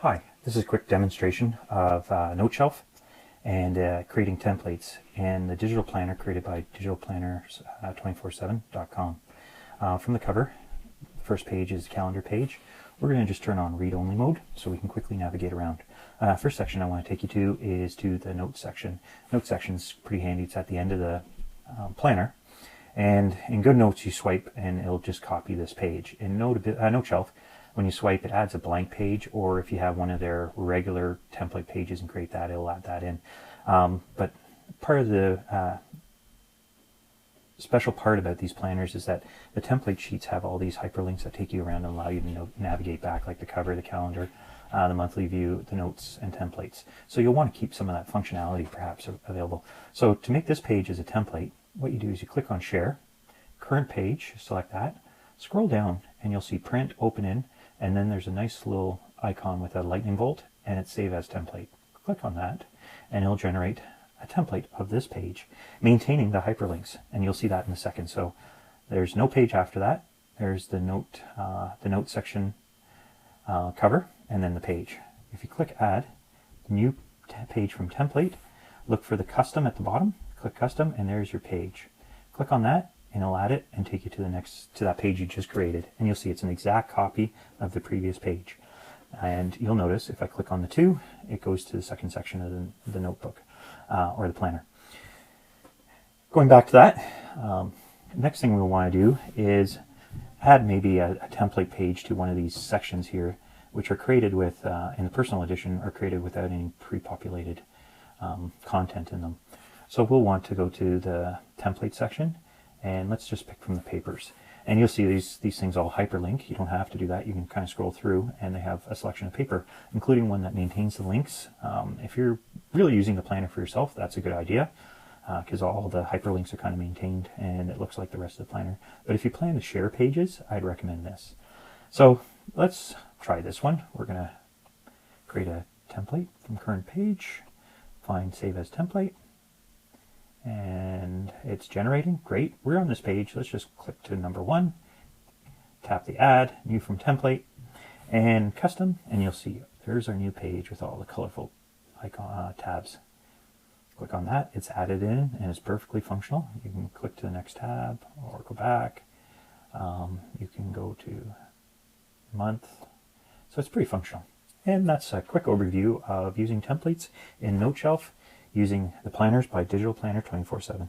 Hi, this is a quick demonstration of Noteshelf and creating templates in the digital planner created by digitalplanners247.com. From the cover, the first page is the calendar page. We're going to just turn on read-only mode so we can quickly navigate around. First section I want to take you to is to the notes section. Notes section is pretty handy. It's at the end of the planner. And in GoodNotes, you swipe and it'll just copy this page. In Noteshelf, when you swipe, it adds a blank page, or if you have one of their regular template pages and create that, it'll add that in. But part of the special part about these planners is that the template sheets have all these hyperlinks that take you around and allow you to navigate back, like the cover, the calendar, the monthly view, the notes, and templates. So you'll want to keep some of that functionality perhaps available. So to make this page as a template, what you do is you click on Share, Current Page, select that, scroll down, and you'll see Print, Open In, and then there's a nice little icon with a lightning bolt, and it's Save As Template. Click on that, and it'll generate a template of this page, maintaining the hyperlinks, and you'll see that in a second. So there's no page after that. There's the note section cover, and then the page. If you click Add, New Page from Template, look for the Custom at the bottom, click Custom, and there's your page. Click on that, and it'll add it and take you to that page you just created, and you'll see it's an exact copy of the previous page. And you'll notice if I click on the 2, it goes to the second section of the notebook or the planner. Going back to that, next thing we'll want to do is add maybe a template page to one of these sections here, which are created with in the personal edition, are created without any pre-populated content in them. So we'll want to go to the template section, and let's just pick from the papers. And you'll see these things all hyperlink. You don't have to do that. You can kind of scroll through, and they have a selection of paper, including one that maintains the links. If you're really using the planner for yourself, that's a good idea, because all the hyperlinks are kind of maintained, and it looks like the rest of the planner. But if you plan to share pages, I'd recommend this. So let's try this one. We're going to create a template from current page, find Save As Template, and it's generating. Great. We're on this page. Let's just click to number 1, tap the Add, New from Template, and Custom, and you'll see there's our new page with all the colorful icon tabs. Click on that. It's added in and it's perfectly functional. You can click to the next tab or go back. You can go to month. So it's pretty functional. And that's a quick overview of using templates in Noteshelf using the planners by Digital Planner 24/7.